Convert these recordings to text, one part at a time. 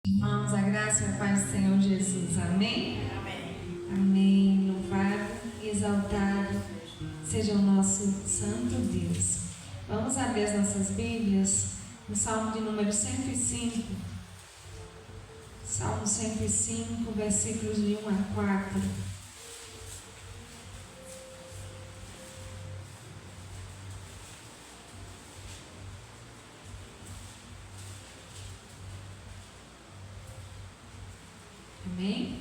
Irmãos, a graça e a paz do Senhor Jesus. Amém? Amém. Amém. Louvado e exaltado seja o nosso Santo Deus. Vamos abrir as nossas Bíblias no Salmo de número 105. Salmo 105, versículos de 1 a 4. Amém?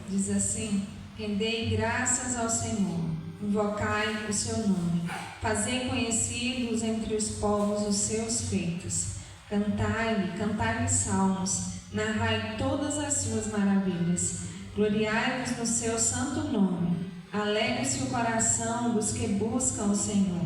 Diz assim: rendei graças ao Senhor, invocai o seu nome, fazei conhecidos entre os povos os seus feitos, cantai-lhe salmos, narrai todas as suas maravilhas, gloriai-vos no seu santo nome, alegre-se o coração dos que buscam o Senhor,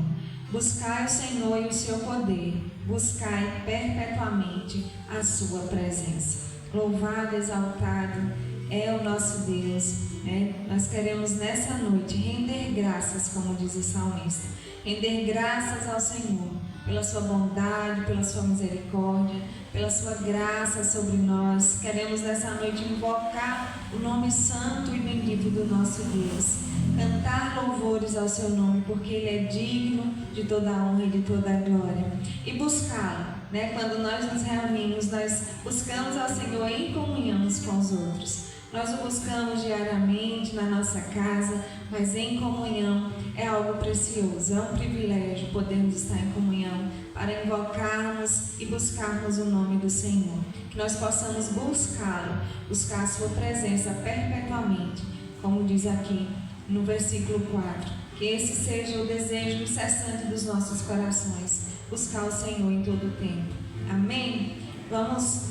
buscai o Senhor e o seu poder, buscai perpetuamente a sua presença. Louvado, exaltado é o nosso Deus, né? Nós queremos nessa noite render graças, como diz o salmista, render graças ao Senhor pela sua bondade, pela sua misericórdia, pela sua graça sobre nós. Queremos nessa noite invocar o nome santo e bendito do nosso Deus, cantar louvores ao seu nome, porque Ele é digno de toda a honra e de toda a glória, e buscá-lo. Quando nós nos reunimos, nós buscamos ao Senhor em comunhão uns com os outros. Nós o buscamos diariamente na nossa casa, mas em comunhão é algo precioso, é um privilégio podermos estar em comunhão para invocarmos e buscarmos o nome do Senhor. Que nós possamos buscá-lo, buscar a sua presença perpetuamente, como diz aqui no versículo 4. Que esse seja o desejo incessante dos nossos corações, buscar o Senhor em todo o tempo. Amém? Vamos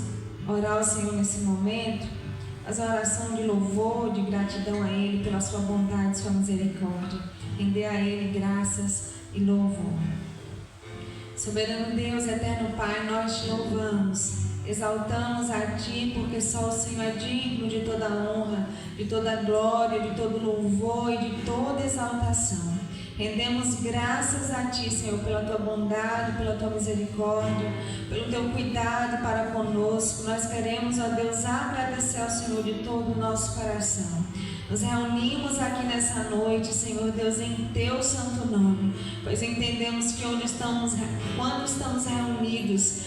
orar ao Senhor nesse momento, fazer uma oração de louvor, de gratidão a Ele pela sua bondade, sua misericórdia, render a Ele graças e louvor. Soberano Deus, eterno Pai, nós te louvamos, exaltamos a Ti, porque só o Senhor é digno de toda honra, de toda glória, de todo louvor e de toda exaltação. Rendemos graças a Ti, Senhor, pela Tua bondade, pela Tua misericórdia, pelo Teu cuidado para conosco. Nós queremos, ó Deus, agradecer ao Senhor de todo o nosso coração. Nos reunimos aqui nessa noite, Senhor Deus, em Teu santo nome, pois entendemos que quando estamos reunidos,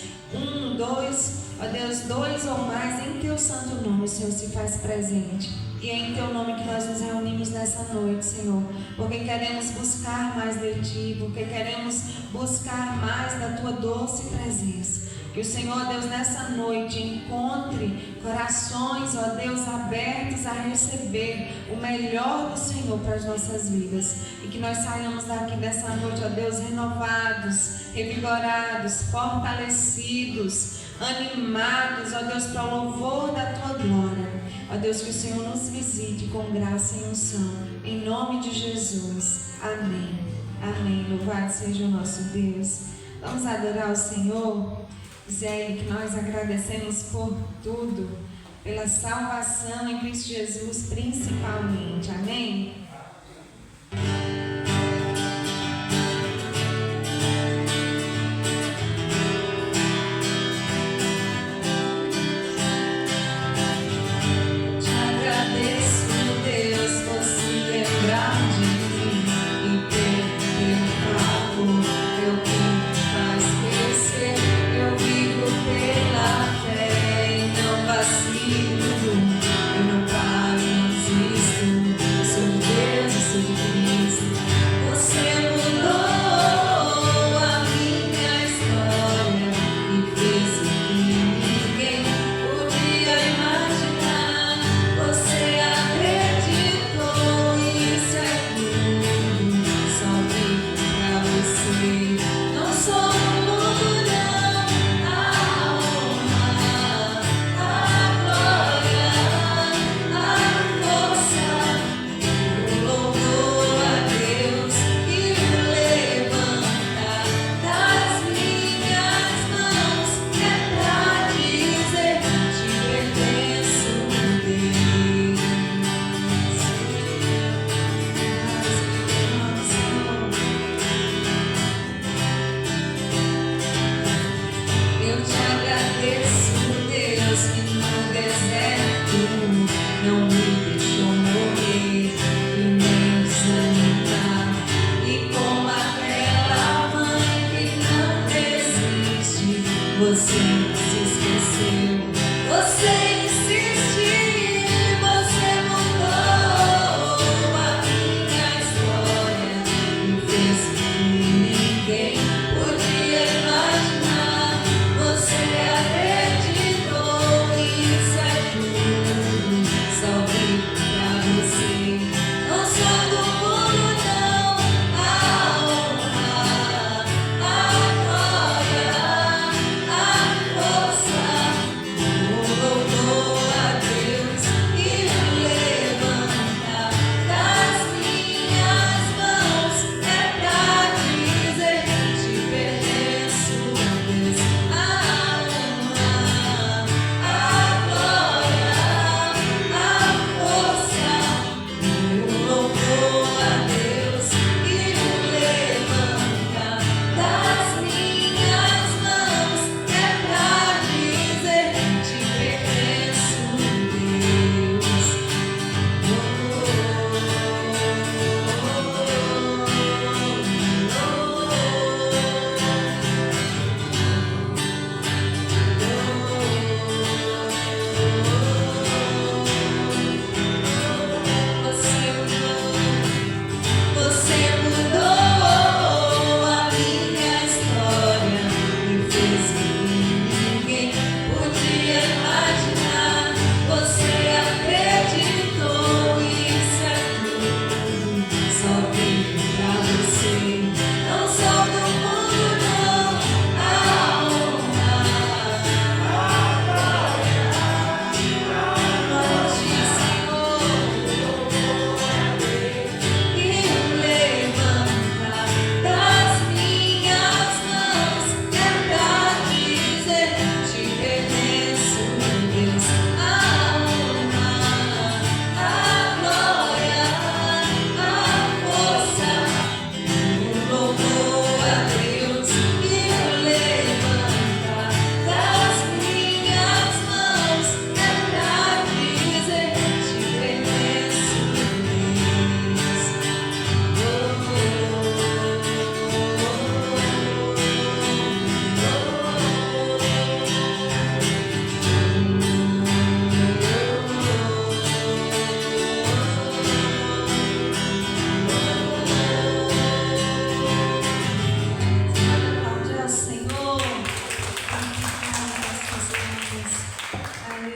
ó Deus, dois ou mais em Teu santo nome, o Senhor se faz presente. E é em Teu nome que nós nos reunimos nessa noite, Senhor, porque queremos buscar mais de Ti, porque queremos buscar mais da Tua doce presença. Que o Senhor, Deus, nessa noite encontre corações, ó Deus, abertos a receber o melhor do Senhor para as nossas vidas. E que nós saiamos daqui dessa noite, ó Deus, renovados, revigorados, fortalecidos, animados, ó Deus, para o louvor da Tua glória. Ó Deus, que o Senhor nos visite com graça e unção, em nome de Jesus. Amém. Amém. Louvado seja o nosso Deus. Vamos adorar o Senhor, dizer a Ele que nós agradecemos por tudo, pela salvação em Cristo Jesus principalmente. Amém. Eu não paro, não desisto, sou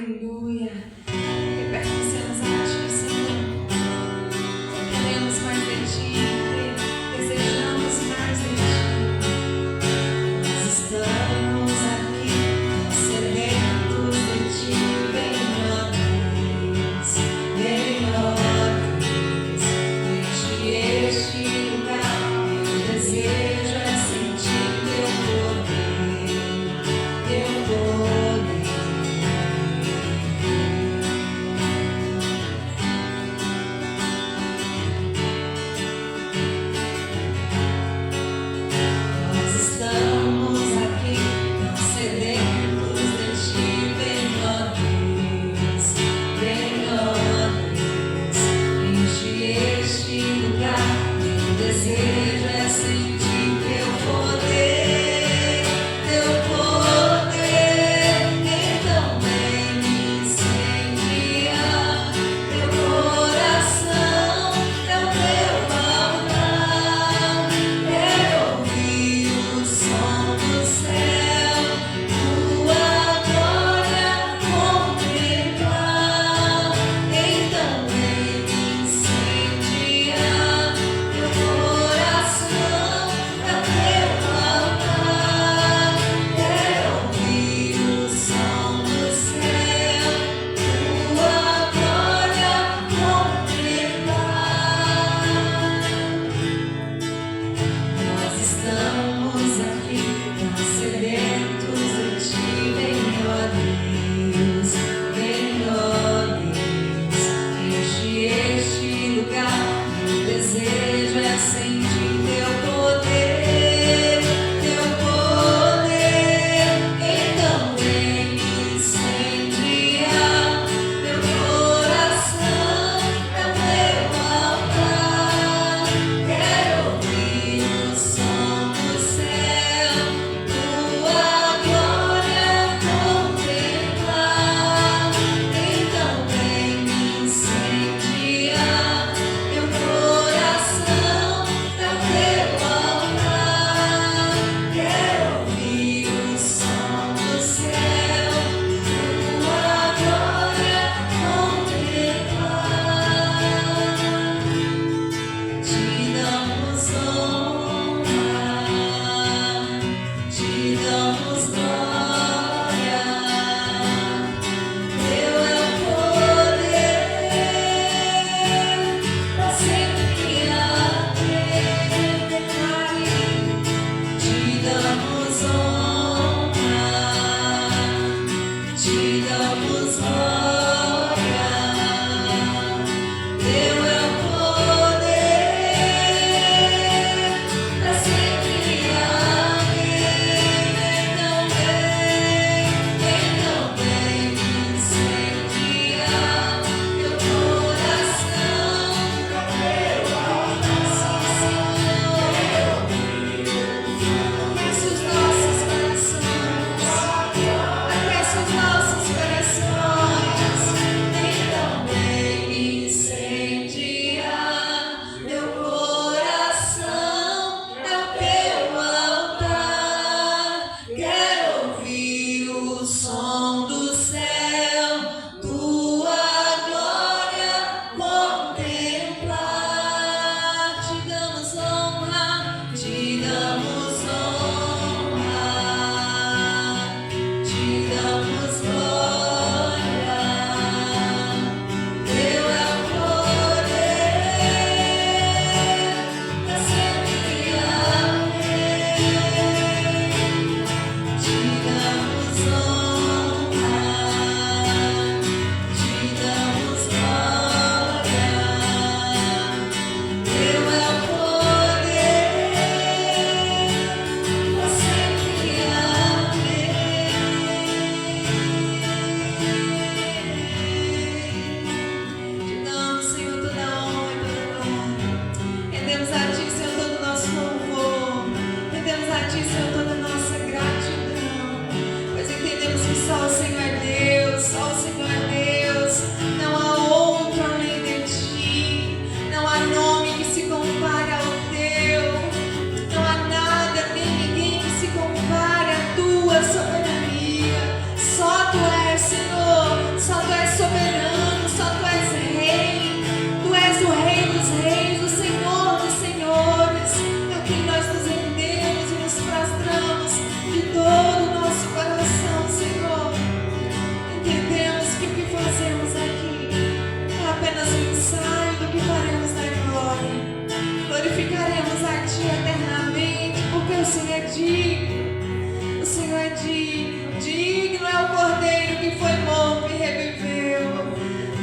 Aleluia. Que pertencemos a Ti, Senhor. Queremos mais de Ti, desejamos mais de Ti. Nós estamos aqui, sedentos de Ti. Vem, ó Deus, enche este lugar. Meu desejo é sentir Teu poder, Teu poder. Nós estamos aqui, tão sedentos de Ti. Vem, ó Deus, enche este lugar. Meu desejo é sentir Teu poder, Teu poder. Então vem me incendiar, meu coração é o Teu altar. Quero ouvir o som do céu, Tua glória contemplar. Então vem me incendiar, meu coração é o Teu altar. Quero ouvir o som do céu, Tua glória contemplar. Nós estamos aqui, tão sedentos de Ti. Vem, ó Deus, enche este lugar. Meu desejo é sentir Teu poder, Teu poder. Então vem me incendiar, meu coração é o Teu altar. Quero ouvir o som do céu, Tua glória contemplar. Então vem me incendiar, meu coração é o Teu altar. Quero ouvir o som do céu, Tua glória contemplar. Te damos honra, Te damos glória. Teu é o poder, pra sempre declare. Te damos honra, Te damos glória. Teu é o poder, pra sempre então vem me incendiar, meu coração é o Teu altar. Aquece os nossos corações, aquece os nossos corações. digno, o Senhor é digno. Digno é o Cordeiro que foi morto e reviveu.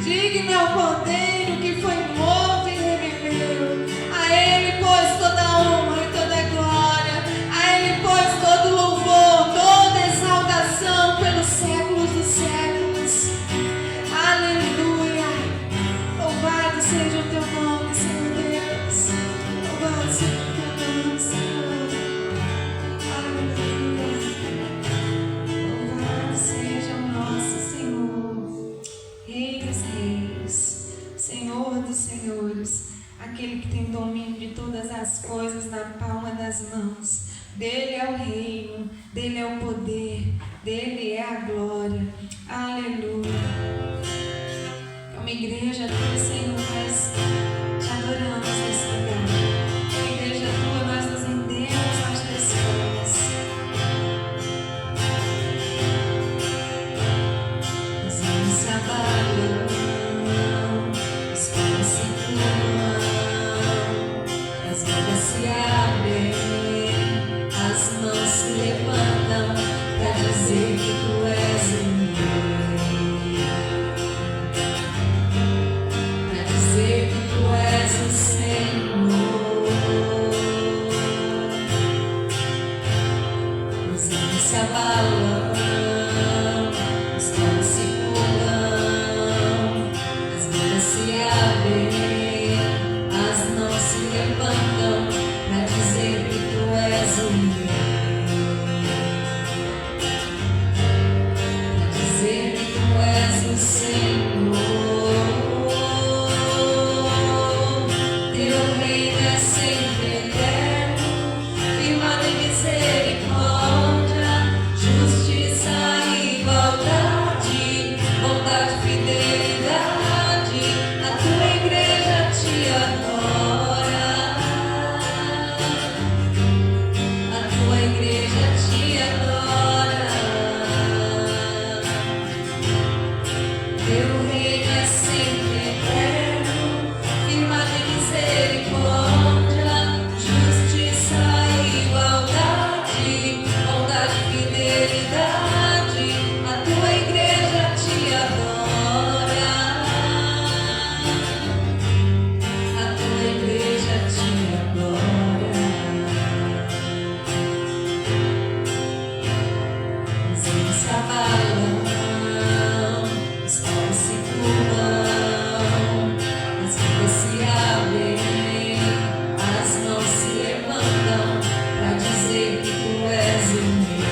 Digno é o Cordeiro que foi morto e reviveu. A Ele, pois, toda honra e toda glória. A Ele, pois, todo louvor, toda exaltação pelos séculos dos séculos. Aleluia. Louvado seja o teu nome, Senhor Deus. Louvado seja o teu nome, Senhor. Aleluia. Louvado seja o nosso Senhor, Rei dos Reis, Senhor dos Senhores, aquele que tem domínio de todas as coisas na palma das mãos. Dele é o reino, dele é o poder, dele é a glória. Aleluia. Como igreja tua, Senhor, nós te adoramos nesse lugar. Como igreja tua, nós nos rendemos aos teus pés. Os anjos se abalam, os pés se curvam, as vidas se abrem, as mãos se levantam para dizer que tu és o meu. Para dizer que tu és o Senhor. Os anjos se abalam, os tronos se curvam, as vidas se abrem, as mãos se levantam para dizer que tu és o meu. Para dizer que tu és o Senhor. Teu reino é sempre eterno, firmado em misericórdia, justiça e igualdade, bondade e fidelidade. A tua igreja te adora. A tua igreja te adora. Teu reino é sempre eterno, firmado em misericórdia, justiça e igualdade, bondade e fidelidade. A tua igreja te adora. A tua igreja te adora. Os anjos se abalam, os céus se curvam, as vidas se abrem, as mãos se levantam para dizer que tu és o meu.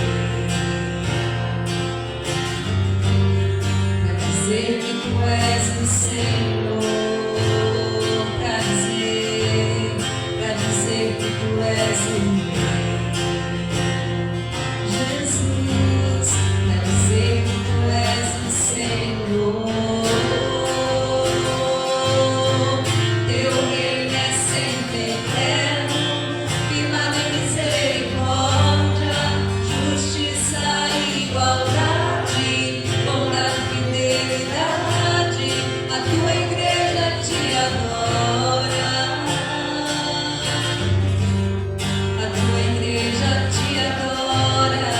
Para dizer que tu és o Senhor. Para dizer que tu és o meu. Jesus, para dizer que tu és o Senhor. Teu reino é sempre eterno, firmado em misericórdia, justiça e igualdade, bondade e fidelidade. A tua igreja te adora. A tua igreja te adora.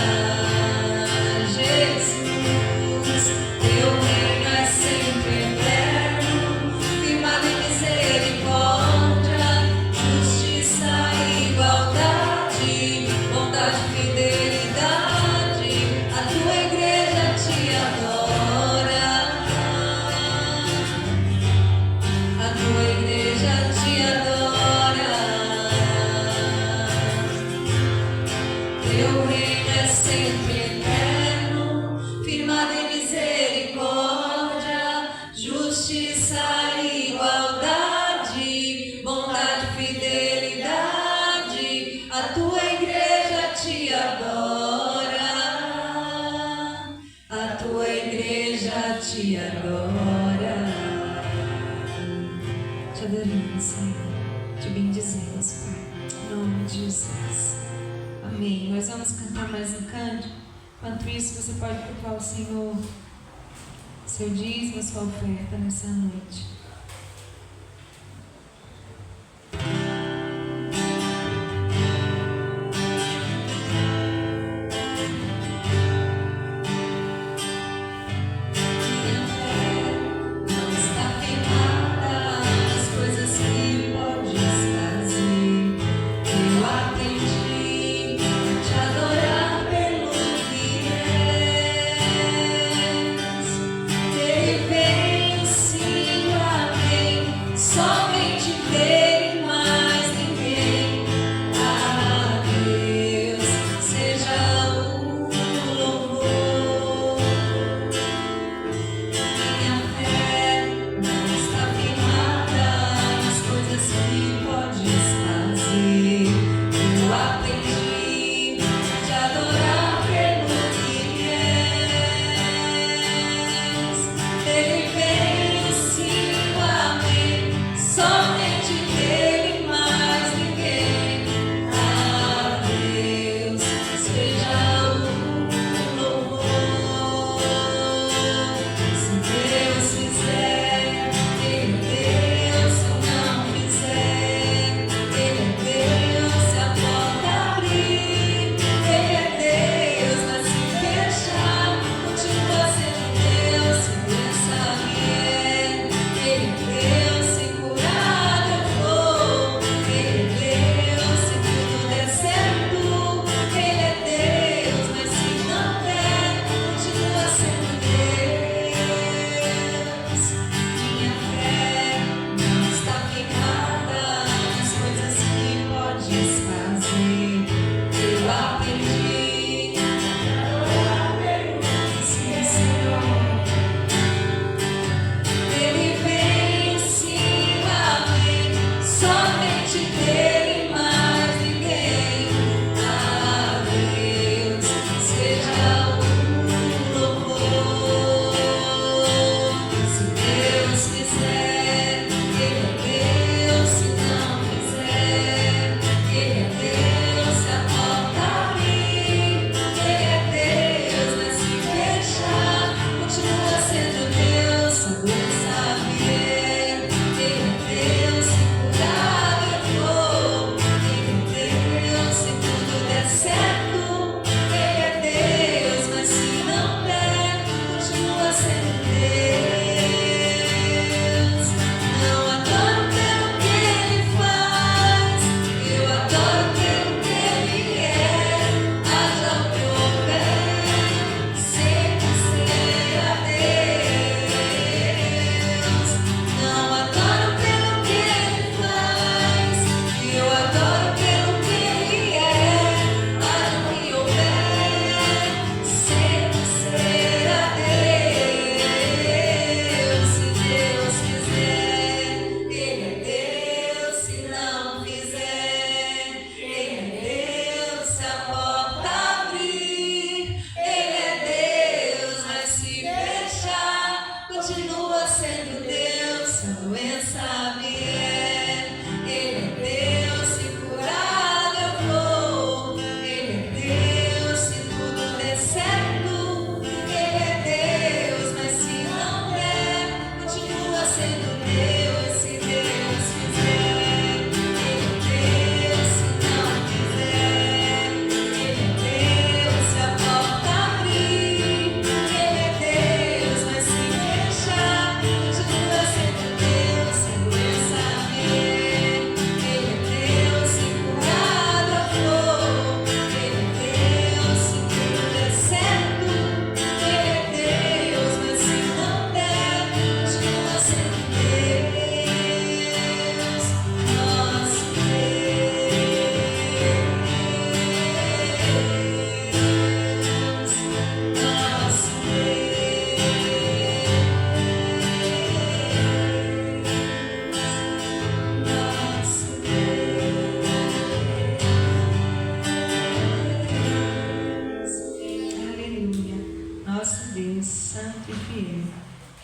Jesus, teu reino é sempre eterno, firmado em misericórdia, justiça e igualdade, bondade e fidelidade. A tua igreja te adora. A tua igreja te adora. Teu reino é sempre eterno, firmado em misericórdia, justiça e igualdade, bondade e fidelidade. A tua igreja te adora. A tua igreja te adora. Te adoramos, Senhor. Te bendizemos, Pai. Em nome de Jesus. Amém. Nós vamos cantar mais um canto. Enquanto isso, você pode procurar o Senhor, seu dízimo, sua oferta nessa noite.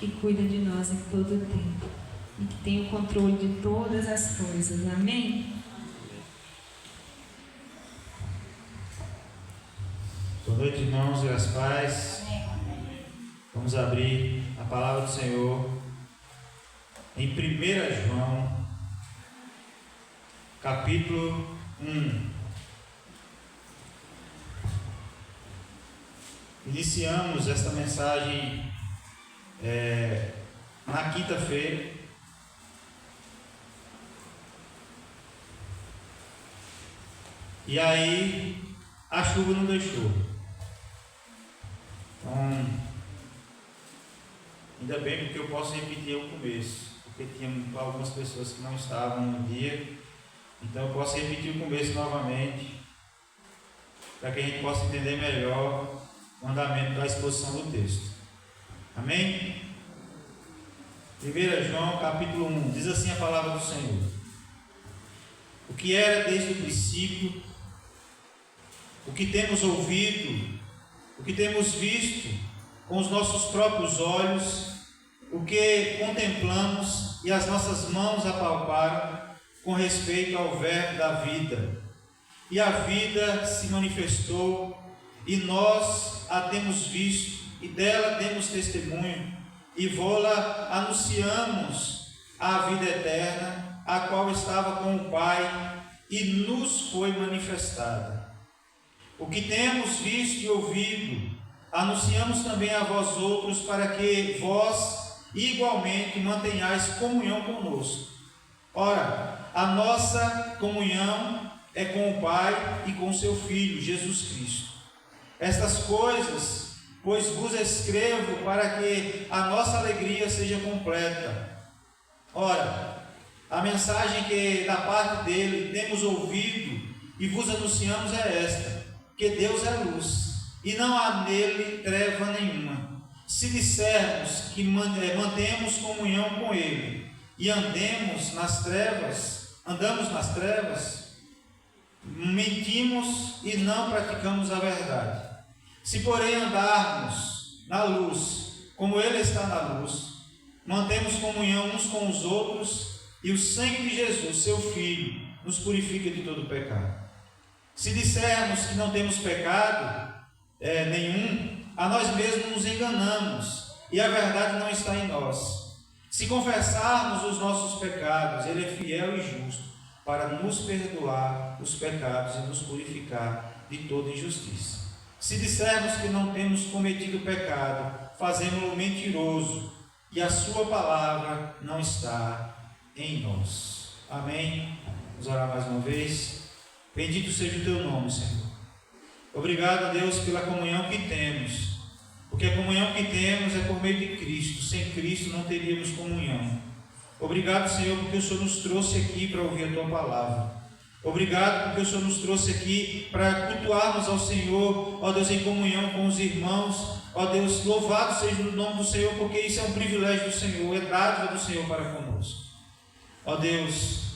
que cuida de nós em todo o tempo e que tem o controle de todas as coisas. Amém? Boa noite, irmãos, graças a paz. Vamos abrir a palavra do Senhor em 1 João, capítulo 1. Iniciamos esta mensagem na quinta-feira. E aí a chuva não deixou. Então, ainda bem porque eu posso repetir o começo, porque tinha algumas pessoas que não estavam no dia, então eu posso repetir o começo novamente, para que a gente possa entender melhor o andamento da exposição do texto. Amém? 1 João capítulo 1, diz assim a palavra do Senhor: o que era desde o princípio, o que temos ouvido, o que temos visto com os nossos próprios olhos, o que contemplamos e as nossas mãos apalparam com respeito ao Verbo da vida. E a vida se manifestou, e nós a temos visto, e dela demos testemunho, e vô-la anunciamos a vida eterna, a qual estava com o Pai, e nos foi manifestada. O que temos visto e ouvido, anunciamos também a vós outros, para que vós igualmente mantenhais comunhão conosco. Ora, a nossa comunhão é com o Pai e com seu Filho, Jesus Cristo. Estas coisas, pois vos escrevo para que a nossa alegria seja completa. Ora, a mensagem que da parte dele temos ouvido e vos anunciamos é esta: que Deus é luz, e não há nele treva nenhuma. Se dissermos que mantemos comunhão com ele, e andamos nas trevas, mentimos e não praticamos a verdade. Se porém andarmos na luz, como ele está na luz, mantemos comunhão uns com os outros, e o sangue de Jesus, seu Filho, nos purifica de todo pecado. Se dissermos que não temos pecado nenhum, a nós mesmos nos enganamos, e a verdade não está em nós. Se confessarmos os nossos pecados, ele é fiel e justo para nos perdoar os pecados e nos purificar de toda injustiça. Se dissermos que não temos cometido pecado, fazemos-lo mentiroso, e a sua palavra não está em nós. Amém? Vamos orar mais uma vez. Bendito seja o teu nome, Senhor. Obrigado a Deus pela comunhão que temos, porque a comunhão que temos é por meio de Cristo. Sem Cristo não teríamos comunhão. Obrigado, Senhor, porque o Senhor nos trouxe aqui para ouvir a tua palavra. Obrigado porque o Senhor nos trouxe aqui para cultuarmos ao Senhor, ó Deus, em comunhão com os irmãos. Ó Deus, louvado seja o nome do Senhor, porque isso é um privilégio do Senhor, é dádiva do Senhor para conosco. Ó Deus,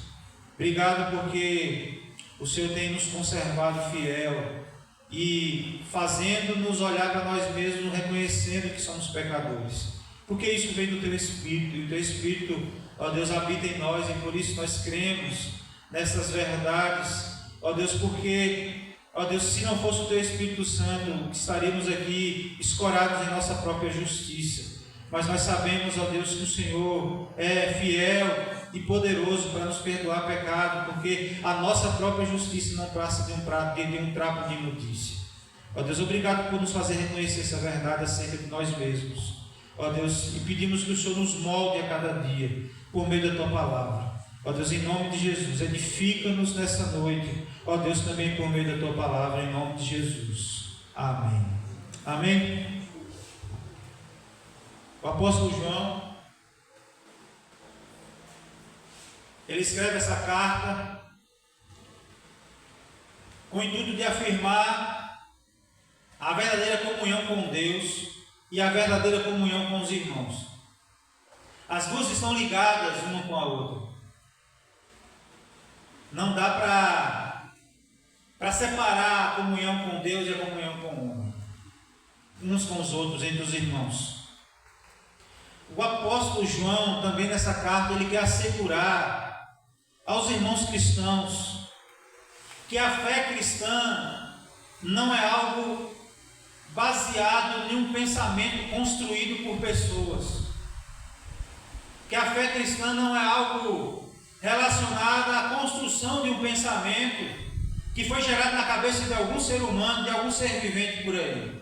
obrigado porque o Senhor tem nos conservado fiel e fazendo-nos olhar para nós mesmos, reconhecendo que somos pecadores. Porque isso vem do teu Espírito, e o teu Espírito, ó Deus, habita em nós, e por isso nós cremos nessas verdades, ó Deus, porque, ó Deus, se não fosse o teu Espírito Santo, estaríamos aqui escorados em nossa própria justiça. Mas nós sabemos, ó Deus, que o Senhor é fiel e poderoso para nos perdoar pecado, porque a nossa própria justiça não passa de um trapo de imundícia. Ó Deus, obrigado por nos fazer reconhecer essa verdade acerca de nós mesmos. Ó Deus, e pedimos que o Senhor nos molde a cada dia, por meio da tua palavra. Ó Deus, em nome de Jesus, edifica-nos nessa noite. Ó Deus, também por meio da tua palavra, em nome de Jesus. Amém. Amém. O apóstolo João, ele escreve essa carta com o intuito de afirmar a verdadeira comunhão com Deus e a verdadeira comunhão com os irmãos. As duas estão ligadas uma com a outra. Não dá para separar a comunhão com Deus e a comunhão com o homem, uns com os outros, entre os irmãos. o apóstolo João, também nessa carta, ele quer assegurar aos irmãos cristãos que a fé cristã não é algo baseado em um pensamento construído por pessoas. Que a fé cristã não é algo relacionado à construção de um pensamento que foi gerado na cabeça de algum ser humano, de algum ser vivente por aí.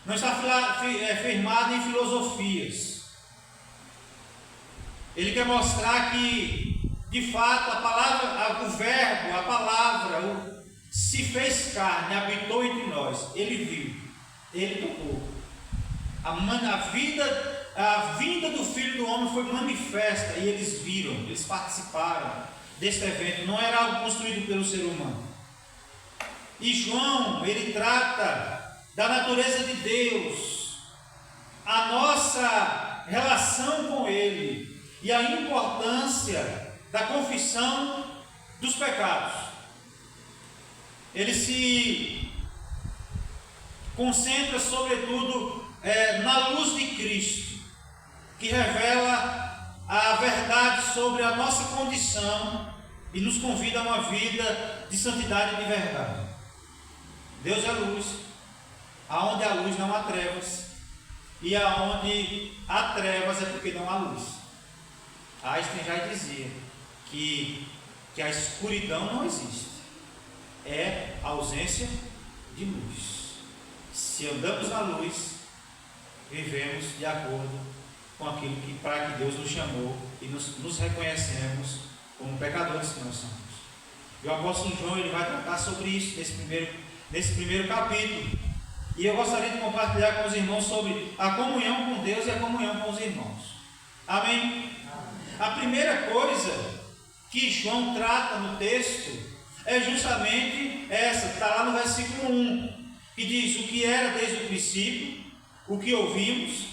Não está firmado em filosofias. Ele quer mostrar que, de fato, a palavra, o verbo, a palavra, se fez carne, habitou entre nós. Ele viu, ele tocou. A vinda do Filho do Homem foi manifesta e eles viram, eles participaram deste evento. Não era algo construído pelo ser humano. E João, ele trata da natureza de Deus, a nossa relação com Ele e a importância da confissão dos pecados. Ele se concentra sobretudo na luz de Cristo, que revela a verdade sobre a nossa condição e nos convida a uma vida de santidade e de verdade. Deus é luz, aonde há luz não há trevas, e aonde há trevas é porque não há luz. Einstein já dizia que a escuridão não existe, é a ausência de luz. Se andamos na luz, vivemos de acordo com aquilo para que Deus nos chamou e nos reconhecemos como pecadores que nós somos. E o apóstolo João, ele vai tratar sobre isso nesse primeiro capítulo. E eu gostaria de compartilhar com os irmãos sobre a comunhão com Deus e a comunhão com os irmãos. Amém? A primeira coisa que João trata no texto é justamente essa, que está lá no versículo 1, que diz o que era desde o princípio, o que ouvimos,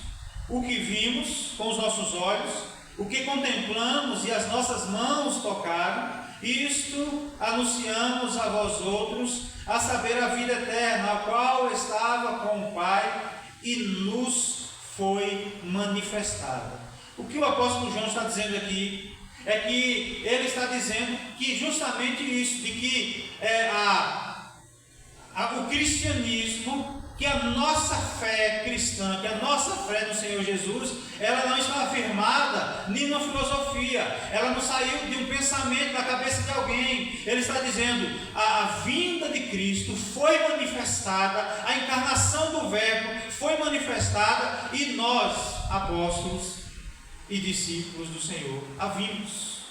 o que vimos com os nossos olhos, o que contemplamos e as nossas mãos tocaram, isto anunciamos a vós outros, a saber a vida eterna, a qual estava com o Pai e nos foi manifestada. O que o apóstolo João está dizendo aqui é que ele está dizendo que justamente isso, de que o cristianismo, que a nossa fé cristã, que a nossa fé no Senhor Jesus, ela não está afirmada em nenhuma filosofia, ela não saiu de um pensamento da cabeça de alguém. Ele está dizendo, a vinda de Cristo foi manifestada, a encarnação do Verbo foi manifestada e nós, apóstolos e discípulos do Senhor, a vimos.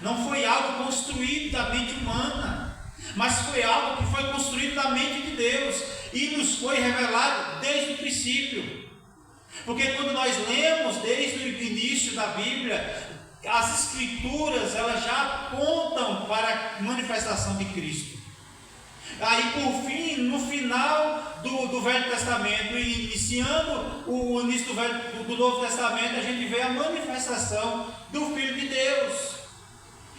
Não foi algo construído da mente humana, mas foi algo que foi construído da mente de Deus e nos foi revelado desde o princípio. Porque quando nós lemos desde o início da Bíblia, as Escrituras, elas já apontam para a manifestação de Cristo. Aí por fim, no final do Velho Testamento, e iniciando o início do Novo Testamento, a gente vê a manifestação do Filho de Deus.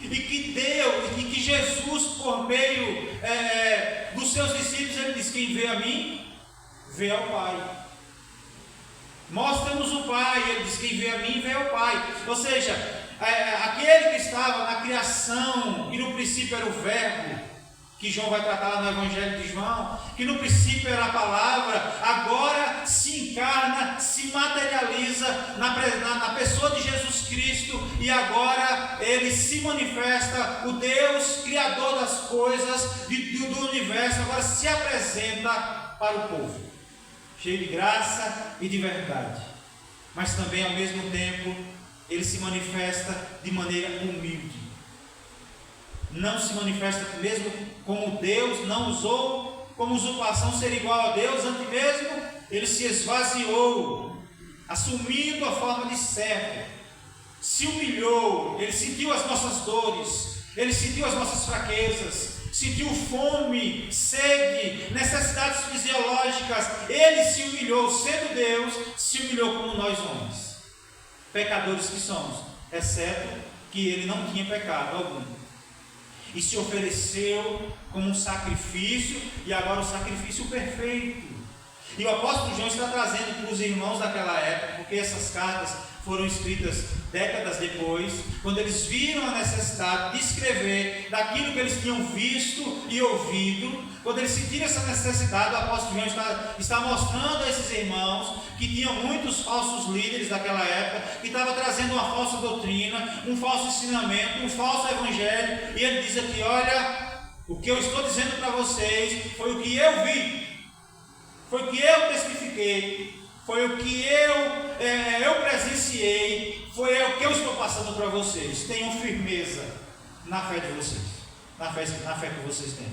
E que Jesus, por meio dos seus discípulos, ele diz: quem vê a mim, vê ao Pai. Mostra-nos o Pai. Ele diz: quem vê a mim, vê ao Pai. Ou seja, aquele que estava na criação, e no princípio era o Verbo, que João vai tratar no Evangelho de João, que no princípio era a palavra, agora se encarna, se materializa na pessoa de Jesus Cristo, e agora ele se manifesta, o Deus Criador das coisas, do universo, agora se apresenta para o povo, cheio de graça e de verdade, mas também ao mesmo tempo ele se manifesta de maneira humilde. Não se manifesta mesmo como Deus, não usou como usurpação ser igual a Deus, antes mesmo ele se esvaziou, assumindo a forma de servo, se humilhou, ele sentiu as nossas dores, ele sentiu as nossas fraquezas, sentiu fome, sede, necessidades fisiológicas, ele se humilhou, sendo Deus, se humilhou como nós homens, pecadores que somos, exceto que ele não tinha pecado algum. E se ofereceu como um sacrifício, e agora o sacrifício perfeito. E o apóstolo João está trazendo para os irmãos daquela época, porque essas cartas foram escritas décadas depois, quando eles viram a necessidade de escrever daquilo que eles tinham visto e ouvido. Quando eles sentiram essa necessidade, o apóstolo João está mostrando a esses irmãos que tinham muitos falsos líderes daquela época, que estavam trazendo uma falsa doutrina, um falso ensinamento, um falso evangelho, e ele diz aqui: olha, o que eu estou dizendo para vocês foi o que eu vi, foi o que eu testifiquei, foi o que eu presenciei, foi o que eu estou passando para vocês. Tenham firmeza na fé de vocês, na fé que vocês têm.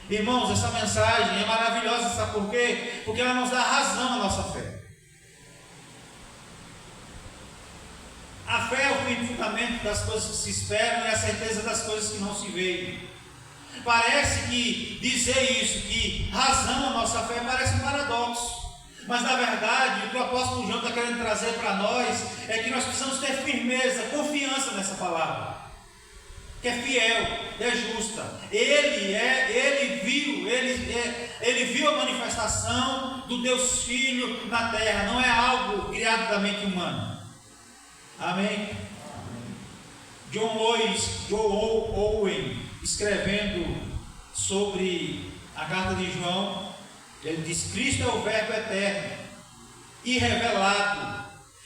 Irmãos, essa mensagem é maravilhosa, sabe por quê? Porque ela nos dá razão à nossa fé. A fé é o firme fundamento das coisas que se esperam e a certeza das coisas que não se veem. Parece que dizer isso, que razão à nossa fé, parece um paradoxo. Mas na verdade, o que o apóstolo João está querendo trazer para nós é que nós precisamos ter firmeza, confiança nessa palavra, que é fiel, é justa. Ele viu a manifestação do Deus Filho na terra, não é algo criado da mente humana. Amém? John Owen, escrevendo sobre a carta de João, ele diz: Cristo é o Verbo eterno e revelado.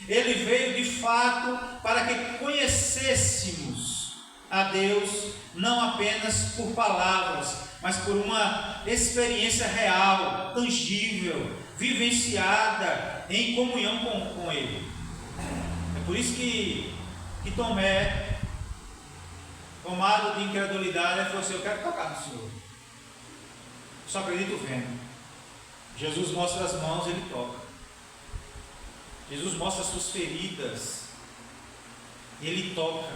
Ele veio de fato para que conhecêssemos a Deus, não apenas por palavras, mas por uma experiência real, tangível, vivenciada em comunhão com Ele. É por isso que Tomé, tomado de incredulidade, ele falou assim: eu quero tocar no Senhor, só acredito vendo. Jesus mostra as mãos, ele toca. Jesus mostra as suas feridas, ele toca.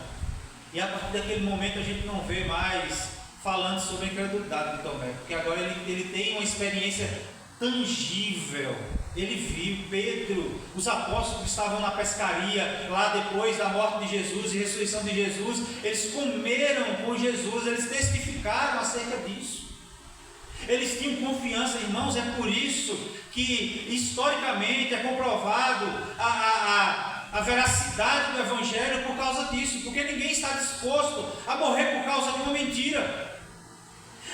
E a partir daquele momento a gente não vê mais falando sobre a incredulidade de Tomé, porque agora ele tem uma experiência tangível. Ele viu Pedro, os apóstolos que estavam na pescaria lá depois da morte de Jesus e ressurreição de Jesus, eles comeram com Jesus, eles testificaram acerca disso. Eles tinham confiança, irmãos. É por isso que historicamente é comprovado a veracidade do Evangelho por causa disso, porque ninguém está disposto a morrer por causa de uma mentira.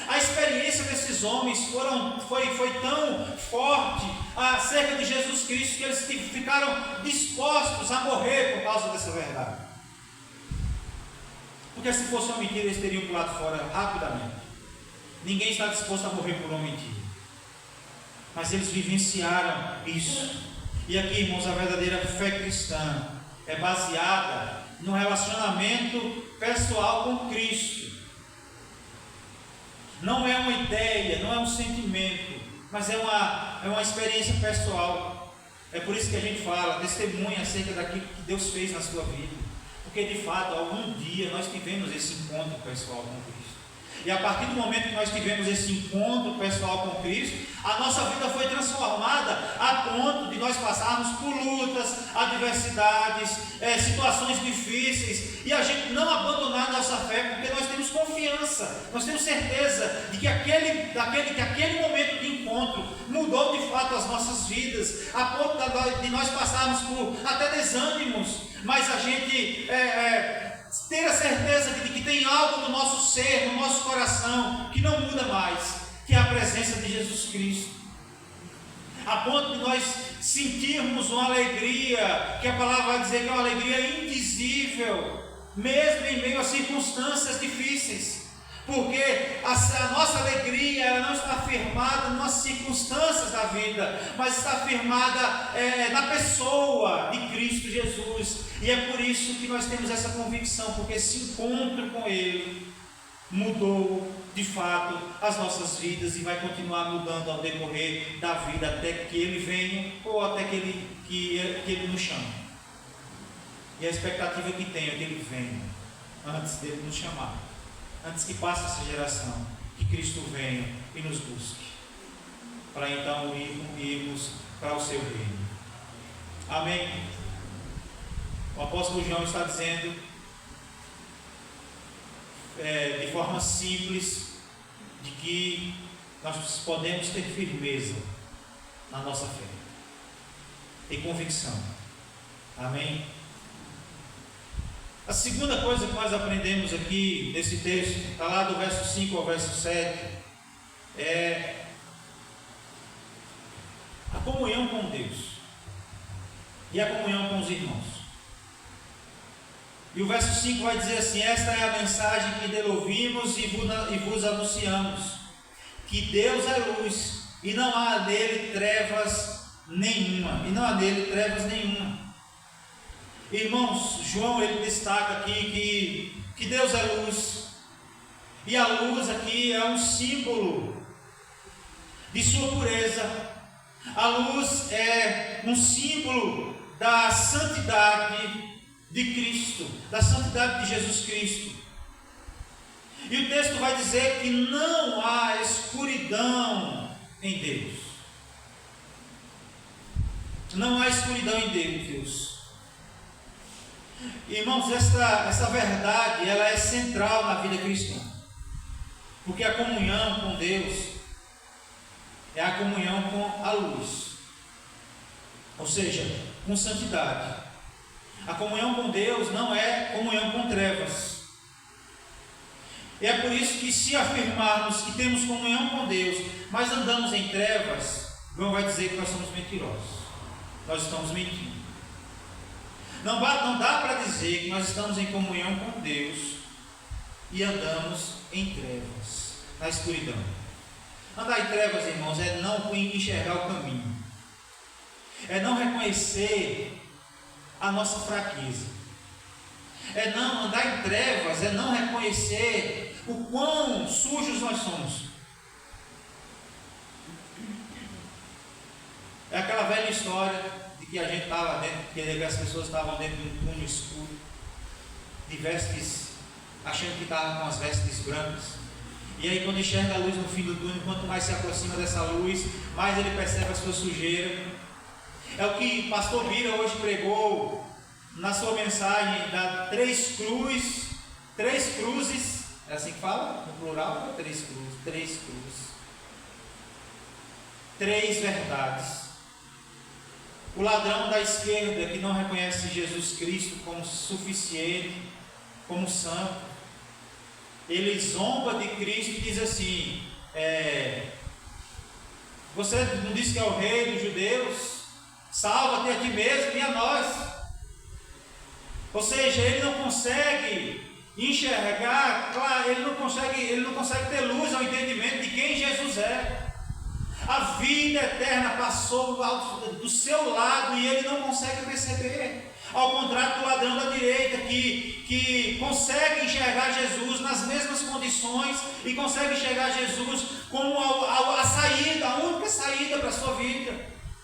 A experiência desses homens foi tão forte acerca de Jesus Cristo que eles ficaram dispostos a morrer por causa dessa verdade. Porque se fosse uma mentira, eles teriam pulado fora rapidamente. Ninguém está disposto a morrer por uma mentira. Mas eles vivenciaram isso. E aqui, irmãos, a verdadeira fé cristã é baseada no relacionamento pessoal com Cristo. Não é uma ideia, não é um sentimento, mas é uma experiência pessoal. É por isso que a gente fala, testemunha acerca daquilo que Deus fez na sua vida. Porque de fato, algum dia nós tivemos esse encontro pessoal com Cristo. E a partir do momento que nós tivemos esse encontro pessoal com Cristo, a nossa vida foi transformada a ponto de nós passarmos por lutas, adversidades, situações difíceis, e a gente não abandonar a nossa fé, porque nós temos confiança, nós temos certeza de que aquele momento de encontro mudou de fato as nossas vidas, a ponto de nós passarmos por até desânimos, mas a gente ter a certeza de que tem algo no nosso ser, no nosso coração, que não muda mais, que é a presença de Jesus Cristo. A ponto de nós sentirmos uma alegria, que a palavra vai dizer que é uma alegria indizível, mesmo em meio a circunstâncias difíceis. Porque a nossa alegria ela não está firmada nas circunstâncias da vida, mas está firmada na pessoa de Cristo Jesus. E é por isso que nós temos essa convicção, porque esse encontro com Ele mudou de fato as nossas vidas e vai continuar mudando ao decorrer da vida, até que Ele venha ou até que Ele nos chame. E a expectativa que tenho é que Ele venha antes dele nos chamar. Antes que passe essa geração, que Cristo venha e nos busque, para então irmos para o seu reino. Amém? O apóstolo João está dizendo, de forma simples, de que nós podemos ter firmeza na nossa fé e convicção. Amém? A segunda coisa que nós aprendemos aqui nesse texto, está lá do verso 5 ao verso 7, é a comunhão com Deus e a comunhão com os irmãos. E o verso 5 vai dizer assim: esta é a mensagem que dele ouvimos e vos anunciamos, que Deus é luz e não há nele trevas nenhuma. Irmãos, João ele destaca aqui que Deus é luz, e a luz aqui é um símbolo de sua pureza. A luz é um símbolo da santidade de Cristo, da santidade de Jesus Cristo. E o texto vai dizer que não há escuridão em Deus. Não há escuridão em Deus. Irmãos, essa verdade ela é central na vida cristã, porque a comunhão com Deus é a comunhão com a luz, ou seja, com santidade. A comunhão com Deus não é comunhão com trevas. E é por isso que, se afirmarmos que temos comunhão com Deus, mas andamos em trevas, João vai dizer que nós somos mentirosos. Nós estamos mentindo. Não dá para dizer que nós estamos em comunhão com Deus e andamos em trevas, na escuridão. Andar em trevas, irmãos, é não enxergar o caminho, é não reconhecer a nossa fraqueza, é não andar em trevas, é não reconhecer o quão sujos nós somos. É aquela velha história de que a gente estava dentro, que as pessoas estavam dentro de um túnel escuro, de vestes, achando que estavam com as vestes brancas. E aí, quando enxerga a luz no fim do túnel, quanto mais se aproxima dessa luz, mais ele percebe a sua sujeira. É o que o pastor Bira hoje pregou na sua mensagem da três cruzes, é assim que fala? No plural, três cruzes, três verdades. O ladrão da esquerda que não reconhece Jesus Cristo como suficiente, como santo, ele zomba de Cristo e diz assim: você não disse que é o rei dos judeus? Salva-te a ti mesmo e a nós. Ou seja, ele não consegue enxergar, claro, ele não consegue ter luz ao entendimento de quem Jesus é. A vida eterna passou do seu lado e ele não consegue perceber. Ao contrário do ladrão da direita, que consegue enxergar Jesus nas mesmas condições e consegue enxergar Jesus como a saída, a única saída para a sua vida,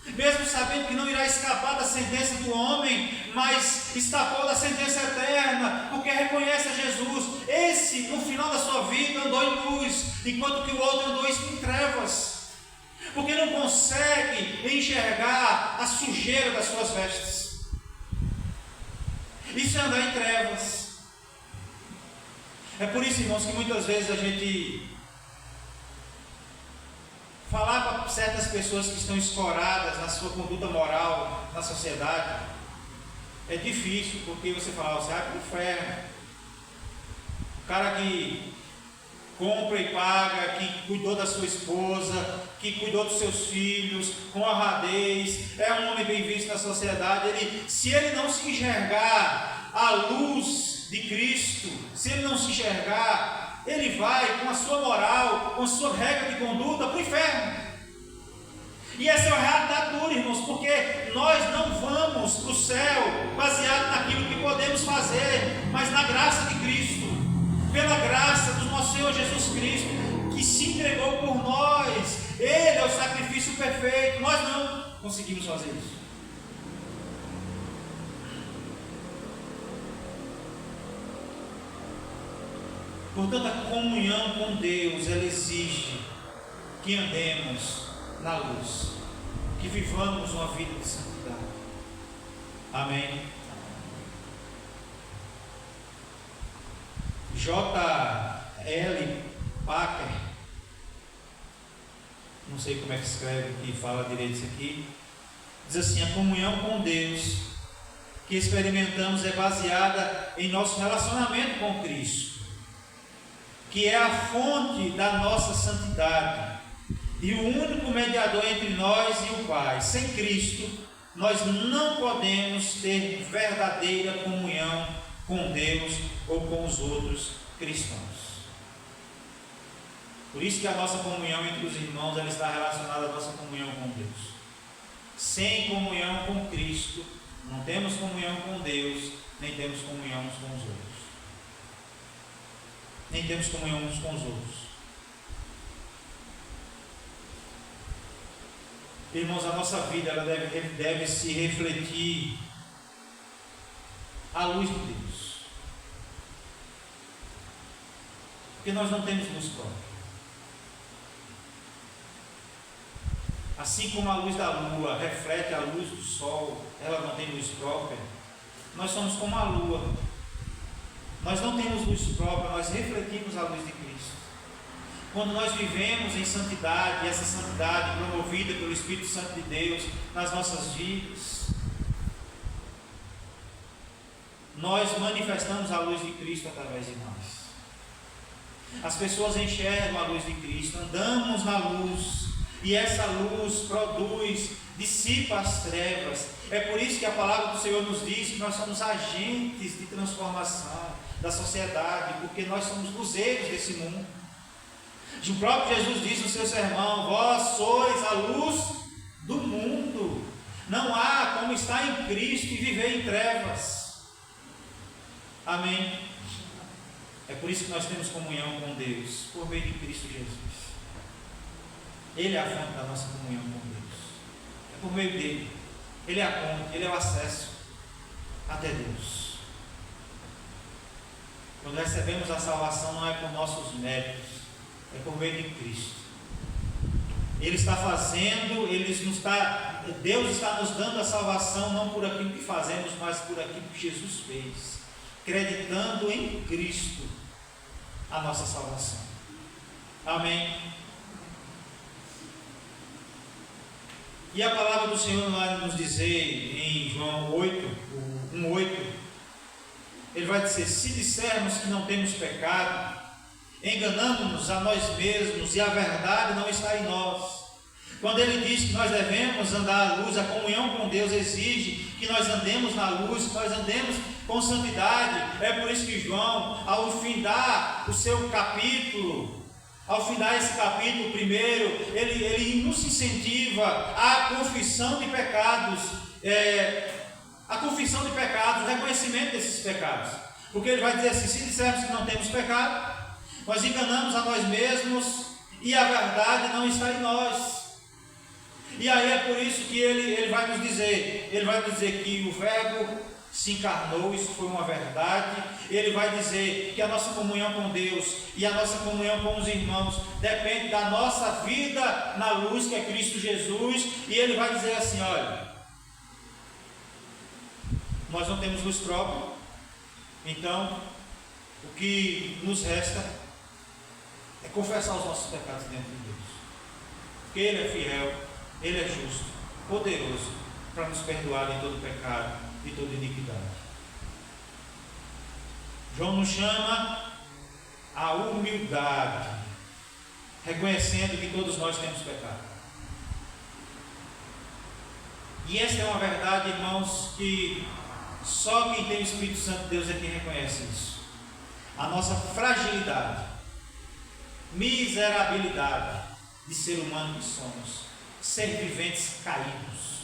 mesmo sabendo que não irá escapar da sentença do homem, mas escapou da sentença eterna, porque reconhece a Jesus. Esse, no final da sua vida, andou em luz, enquanto que o outro andou em trevas, porque não consegue enxergar a sujeira das suas vestes. Isso é andar em trevas. É por isso, irmãos, que muitas vezes a gente falar para certas pessoas que estão escoradas na sua conduta moral na sociedade é difícil, porque você fala, você vai para o inferno. O cara que compra e paga, que cuidou da sua esposa, que cuidou dos seus filhos com honradez, é um homem bem visto na sociedade. Se ele não se enxergar a luz de Cristo, se ele não se enxergar, ele vai com a sua moral, com a sua regra de conduta para o inferno. E essa é uma realidade dura, irmãos, porque nós não vamos para o céu baseado naquilo que podemos fazer, mas na graça de Cristo, pela graça do nosso Senhor Jesus Cristo, que se entregou por nós. Ele é o sacrifício perfeito, nós não conseguimos fazer isso. Portanto, a comunhão com Deus, ela exige que andemos na luz, que vivamos uma vida de santidade. Amém. J.L. Packer, não sei como é que escreve, que fala direito isso aqui, diz assim: a comunhão com Deus que experimentamos é baseada em nosso relacionamento com Cristo, que é a fonte da nossa santidade e o único mediador entre nós e o Pai. Sem Cristo, nós não podemos ter verdadeira comunhão com Deus ou com os outros cristãos. Por isso que a nossa comunhão entre os irmãos, ela está relacionada à nossa comunhão com Deus. Sem comunhão com Cristo, não temos comunhão com Deus, nem temos comunhão uns com os outros. Nem temos comunhão uns com os outros. Irmãos, a nossa vida ela deve se refletir à luz de Deus. Porque nós não temos luz própria. Assim como a luz da lua reflete a luz do sol, ela não tem luz própria, nós somos como a lua. Nós não temos luz própria, nós refletimos a luz de Cristo. Quando nós vivemos em santidade, essa santidade promovida pelo Espírito Santo de Deus nas nossas vidas, nós manifestamos a luz de Cristo através de nós. As pessoas enxergam a luz de Cristo, andamos na luz, e essa luz produz, dissipa as trevas. É por isso que a palavra do Senhor nos diz que nós somos agentes de transformação da sociedade, porque nós somos luzeiros desse mundo. O próprio Jesus disse no seu sermão: vós sois a luz do mundo. Não há como estar em Cristo e viver em trevas. Amém? É por isso que nós temos comunhão com Deus, por meio de Cristo Jesus. Ele é a fonte da nossa comunhão com Deus. É por meio dele. Ele é a ponte, ele é o acesso até Deus. Quando recebemos a salvação, não é por nossos méritos, é por meio de Cristo. Ele está fazendo, Deus está nos dando a salvação não por aquilo que fazemos, mas por aquilo que Jesus fez, acreditando em Cristo a nossa salvação. Amém? E a palavra do Senhor vai nos dizer em João 1:8, ele vai dizer: se dissermos que não temos pecado, enganamos-nos a nós mesmos e a verdade não está em nós. Quando ele diz que nós devemos andar à luz, a comunhão com Deus exige que nós andemos na luz, que nós andemos com santidade. É por isso que João, ao findar o seu capítulo, ao findar esse capítulo primeiro, ele nos incentiva à confissão de pecados, o reconhecimento desses pecados. Porque ele vai dizer assim: se dissermos que não temos pecado, nós enganamos a nós mesmos e a verdade não está em nós. E aí é por isso que ele vai nos dizer, que o Verbo se encarnou, isso foi uma verdade. Ele vai dizer que a nossa comunhão com Deus e a nossa comunhão com os irmãos depende da nossa vida na luz que é Cristo Jesus. E ele vai dizer assim: olha, nós não temos luz própria, então o que nos resta é confessar os nossos pecados diante de Deus, porque Ele é fiel, Ele é justo, poderoso para nos perdoar de todo pecado, de toda iniquidade. João nos chama à humildade, reconhecendo que todos nós temos pecado. E esta é uma verdade, irmãos, que só quem tem o Espírito Santo de Deus é quem reconhece isso. A nossa fragilidade, miserabilidade de ser humano que somos, ser viventes caídos,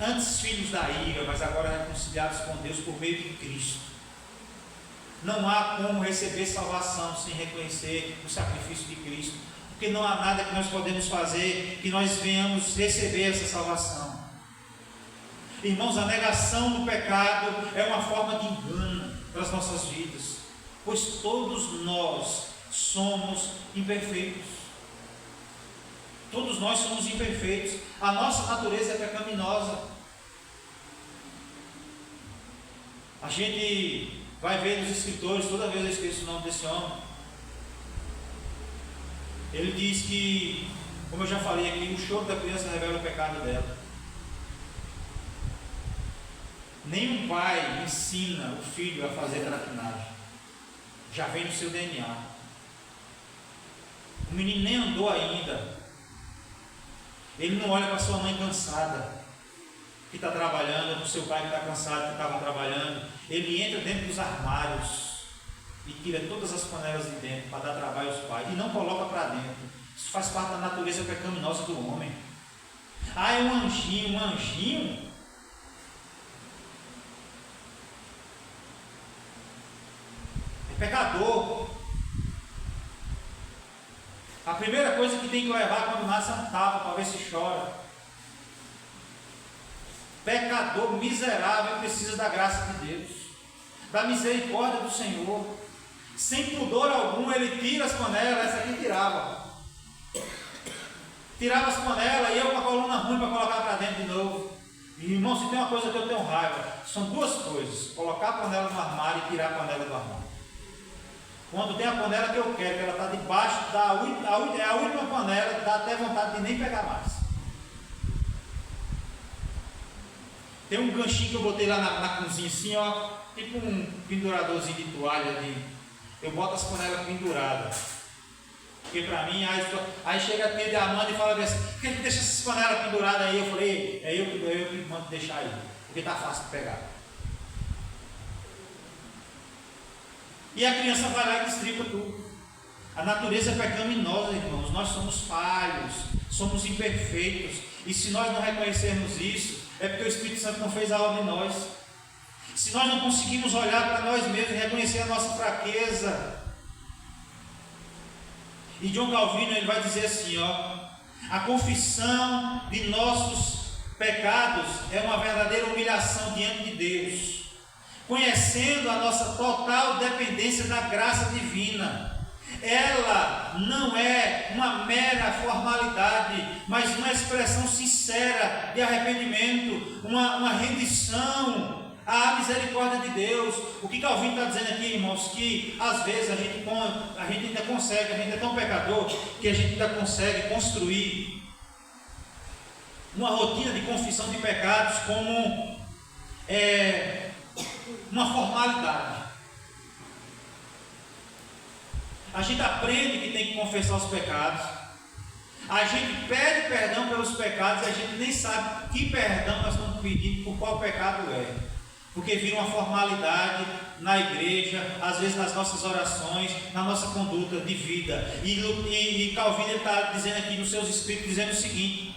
antes filhos da ira, mas agora reconciliados com Deus por meio de Cristo. Não há como receber salvação sem reconhecer o sacrifício de Cristo, porque não há nada que nós podemos fazer que nós venhamos receber essa salvação. Irmãos, a negação do pecado é uma forma de engano para as nossas vidas, pois todos nós somos imperfeitos. Todos nós somos imperfeitos. A nossa natureza é pecaminosa. A gente vai ver nos escritores, toda vez eu esqueço o nome desse homem, Ele diz que, como eu já falei aqui, o choro da criança revela o pecado dela. Nenhum pai ensina o filho a fazer traquinagem. Já vem no seu DNA. O menino nem andou ainda. Ele não olha para sua mãe cansada, que está trabalhando, para o seu pai que está cansado, que estava trabalhando. Ele entra dentro dos armários e tira todas as panelas de dentro para dar trabalho aos pais e não coloca para dentro. Isso faz parte da natureza pecaminosa do homem. Ah, é um anjinho, um anjinho. É pecador. A primeira coisa que tem que levar quando nasce é um tapa para ver se chora. Pecador miserável precisa da graça de Deus, da misericórdia do Senhor. Sem pudor algum, ele tira as panelas. Essa aqui tirava as panelas e eu com a coluna ruim para colocar para dentro de novo. E, irmão, se tem uma coisa que eu tenho raiva, são duas coisas: colocar a panela no armário e tirar a panela do armário. Quando tem a panela que eu quero, que ela está debaixo é a última panela, dá até vontade de nem pegar mais. Tem um ganchinho que eu botei lá na cozinha assim, ó, tipo um penduradorzinho de toalha. Eu boto as panelas penduradas. Porque para mim, aí chega a tia de Amanda e fala assim: por que deixa essas panelas penduradas aí? Eu falei: é eu que mando deixar aí, porque está fácil de pegar. E a criança vai lá e destripa tudo. A natureza é pecaminosa, irmãos. Nós somos falhos, somos imperfeitos. E se nós não reconhecermos isso, é porque o Espírito Santo não fez a obra em nós. Se nós não conseguimos olhar para nós mesmos e reconhecer a nossa fraqueza. E John Calvino ele vai dizer assim, ó: a confissão de nossos pecados é uma verdadeira humilhação diante de Deus, conhecendo a nossa total dependência da graça divina. Ela não é uma mera formalidade, mas uma expressão sincera de arrependimento, uma rendição à misericórdia de Deus. O que Calvino está dizendo aqui, irmãos, que às vezes a gente ainda consegue, a gente é tão pecador que a gente ainda consegue construir uma rotina de confissão de pecados como uma formalidade. A gente aprende que tem que confessar os pecados, a gente pede perdão pelos pecados e a gente nem sabe que perdão nós estamos pedindo, por qual pecado é, porque vira uma formalidade na igreja, às vezes nas nossas orações, na nossa conduta de vida. E Calvino está dizendo aqui nos seus escritos, dizendo o seguinte: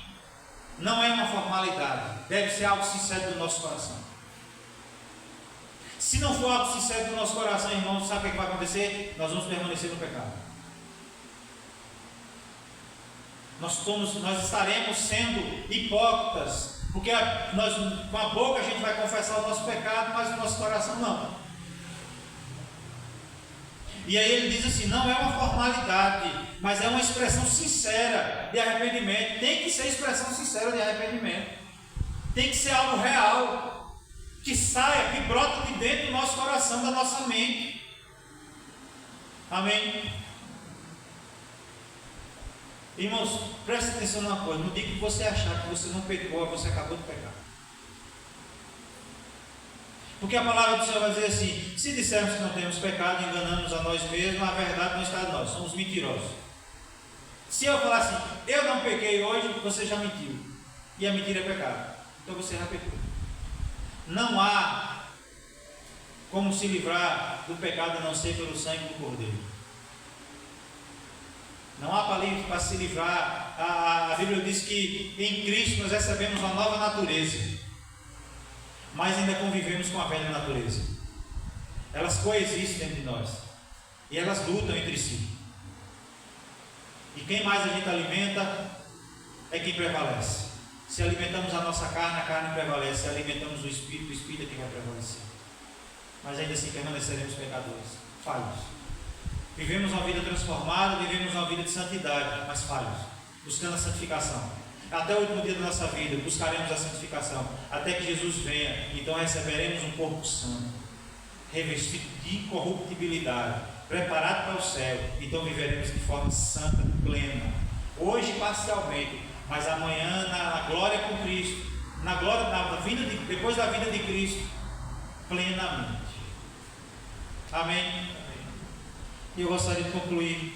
não é uma formalidade, deve ser algo sincero do nosso coração. Se não for algo sincero do nosso coração, irmãos, sabe o que vai acontecer? Nós vamos permanecer no pecado. Nós estaremos sendo hipócritas, porque com a boca a gente vai confessar o nosso pecado, mas o nosso coração não. E aí ele diz assim: não é uma formalidade, mas é uma expressão sincera de arrependimento. Tem que ser expressão sincera de arrependimento. Tem que ser algo real, que saia, que brota de dentro do nosso coração, da nossa mente. Amém? Irmãos, preste atenção numa coisa: no dia que você achar que você não pecou, você acabou de pecar. Porque a palavra do Senhor vai dizer assim: se dissermos que não temos pecado, enganamos a nós mesmos, a verdade não está em nós, somos mentirosos. Se eu falar assim: eu não pequei hoje, você já mentiu, e a mentira é pecado, então você já pecou. Não há como se livrar do pecado a não ser pelo sangue do Cordeiro. Não há para se livrar. A Bíblia diz que em Cristo nós recebemos uma nova natureza, mas ainda convivemos com a velha natureza. Elas coexistem entre nós e elas lutam entre si. E quem mais a gente alimenta é quem prevalece. Se alimentamos a nossa carne, a carne prevalece. Se alimentamos o Espírito é quem vai prevalecer. Mas ainda assim permaneceremos pecadores, falhos. Vivemos uma vida transformada, vivemos uma vida de santidade, mas falhos, buscando a santificação. Até o último dia da nossa vida buscaremos a santificação, até que Jesus venha. Então receberemos um corpo santo, revestido de incorruptibilidade, preparado para o céu, então viveremos de forma santa, plena. Hoje parcialmente, mas amanhã na glória com Cristo, na glória depois da vida de Cristo, plenamente. Amém? E eu gostaria de concluir.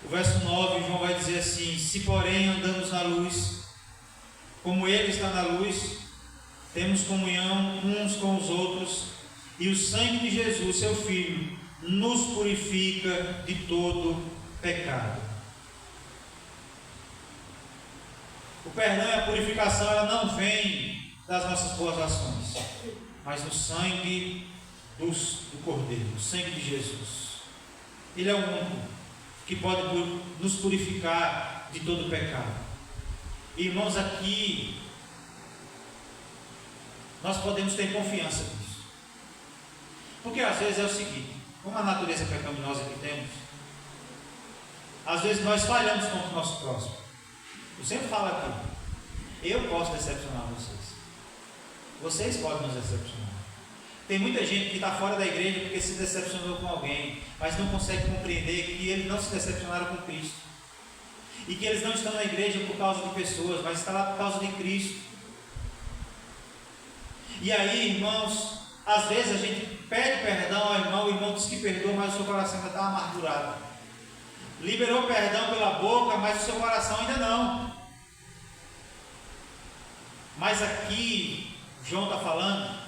O verso 9, João vai dizer assim: se porém andamos na luz, como Ele está na luz, temos comunhão uns com os outros, e o sangue de Jesus, seu Filho, nos purifica de todo pecado. O perdão e a purificação, ela não vem das nossas boas ações, mas do sangue do Cordeiro, o sangue de Jesus. Ele é o único que pode nos purificar de todo pecado. Irmãos, aqui nós podemos ter confiança nisso, porque às vezes é o seguinte: como a natureza pecaminosa que temos, às vezes nós falhamos contra o nosso próximo. Eu sempre falo aqui: eu posso decepcionar vocês podem nos decepcionar. Tem muita gente que está fora da igreja porque se decepcionou com alguém, mas não consegue compreender que eles não se decepcionaram com Cristo, e que eles não estão na igreja por causa de pessoas, mas estão lá por causa de Cristo. E aí, irmãos, às vezes a gente pede perdão ao irmão, o irmão diz que perdoa, mas o seu coração ainda está amargurado. Liberou perdão pela boca, mas o seu coração ainda não. Mas aqui João está falando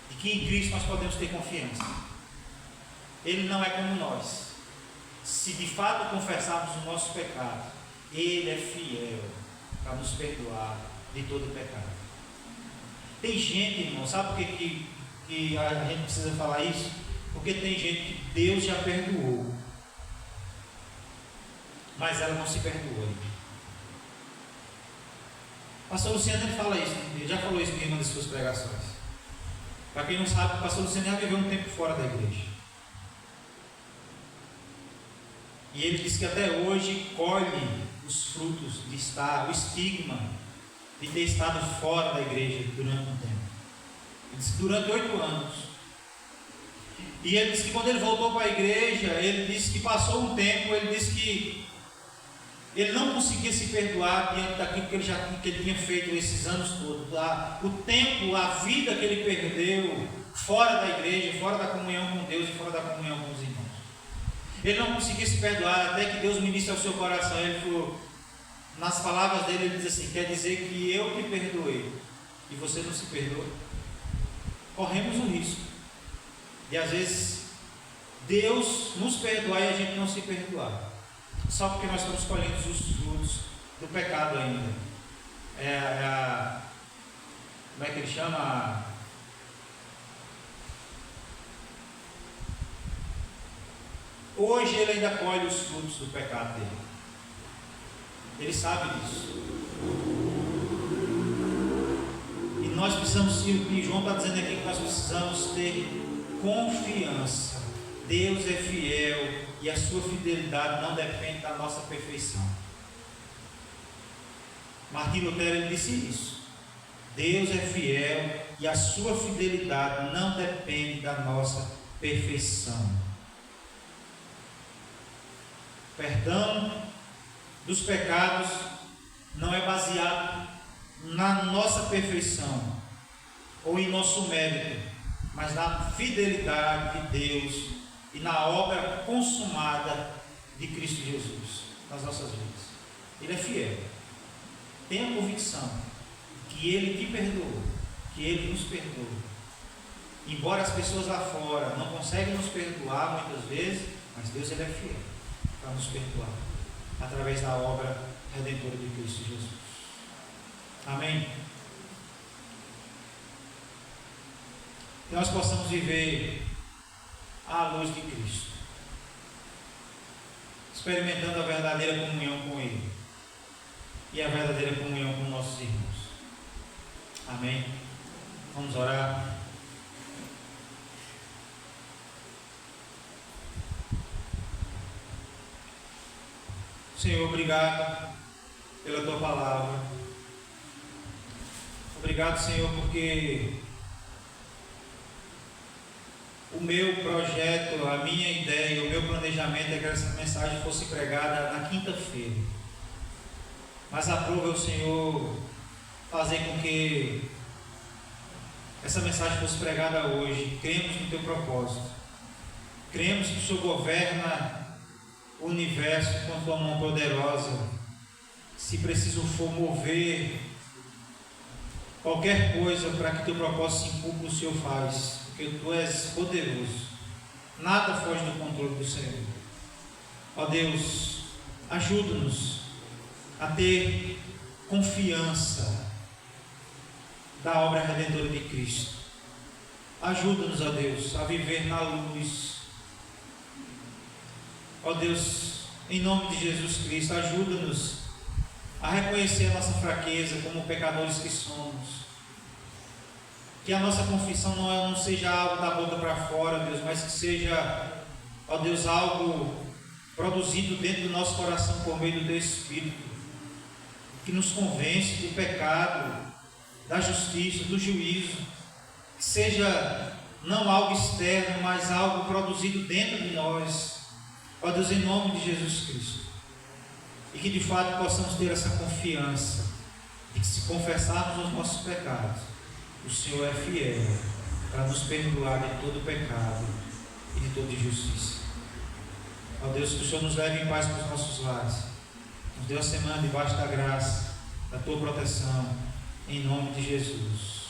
de que em Cristo nós podemos ter confiança. Ele não é como nós. Se de fato confessarmos o nosso pecado, Ele é fiel para nos perdoar de todo pecado. Tem gente, irmão, sabe por que a gente precisa falar isso? Porque tem gente que Deus já perdoou, mas ela não se perdoou. O pastor Luciano, ele fala isso, ele já falou isso em uma das suas pregações. Para quem não sabe, o pastor Luciano já viveu um tempo fora da igreja, e ele diz que até hoje colhe os frutos de estar, o estigma de ter estado fora da igreja durante um tempo. Ele disse que durante 8 anos. E ele disse que quando ele voltou para a igreja, ele disse que passou um tempo, ele disse que ele não conseguia se perdoar diante daquilo que ele tinha feito esses anos todos. O tempo, a vida que ele perdeu fora da igreja, fora da comunhão com Deus e fora da comunhão com os irmãos. Ele não conseguia se perdoar, até que Deus ministre ao seu coração. Ele falou, nas palavras dele, ele diz assim: quer dizer que eu te perdoei e você não se perdoa? Corremos o risco de às vezes Deus nos perdoar e a gente não se perdoar, só porque nós estamos colhendo os frutos do pecado ainda. Como é que ele chama? Hoje ele ainda colhe os frutos do pecado dele. Ele sabe disso. E nós precisamos, e João está dizendo aqui que nós precisamos ter confiança. Deus é fiel e a sua fidelidade não depende da nossa perfeição. Martim Lutero, ele disse isso. Deus é fiel e a sua fidelidade não depende da nossa perfeição. Perdão dos pecados não é baseado na nossa perfeição ou em nosso mérito, mas na fidelidade de Deus e na obra consumada de Cristo Jesus nas nossas vidas. Ele é fiel. Tenha convicção que Ele te perdoou, que Ele nos perdoou. Embora as pessoas lá fora não conseguem nos perdoar muitas vezes, mas Deus, Ele é fiel para nos perdoar através da obra redentora de Cristo Jesus. Amém? Que nós possamos viver à luz de Cristo, experimentando a verdadeira comunhão com Ele e a verdadeira comunhão com nossos irmãos. Amém? Vamos orar. Senhor, obrigado pela Tua palavra. Obrigado, Senhor, porque o meu projeto, a minha ideia, o meu planejamento é que essa mensagem fosse pregada na quinta-feira. Mas aprove o Senhor fazer com que essa mensagem fosse pregada hoje. Cremos no teu propósito. Cremos que o Senhor governa o universo com a tua mão poderosa. Se preciso for mover qualquer coisa para que teu propósito se cumpra, o Senhor faz, porque tu és poderoso. Nada foge do controle do Senhor. Ó Deus, ajuda-nos a ter confiança da obra redentora de Cristo. Ajuda-nos, ó Deus, a viver na luz. Ó Deus, em nome de Jesus Cristo, ajuda-nos a reconhecer a nossa fraqueza como pecadores que somos. Que a nossa confissão não seja algo da boca para fora, Deus, mas que seja, ó Deus, algo produzido dentro do nosso coração por meio do teu Espírito, que nos convence do pecado, da justiça, do juízo. Que seja não algo externo, mas algo produzido dentro de nós, ó Deus, em nome de Jesus Cristo. E que de fato possamos ter essa confiança de que, se confessarmos os nossos pecados, o Senhor é fiel para nos perdoar de todo pecado e de toda injustiça. Ó Deus, que o Senhor nos leve em paz para os nossos lares. Nos dê uma semana debaixo da graça, da tua proteção, em nome de Jesus.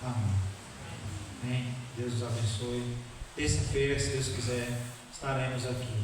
Amém. Amém. Deus os abençoe. Terça-feira, se Deus quiser, estaremos aqui.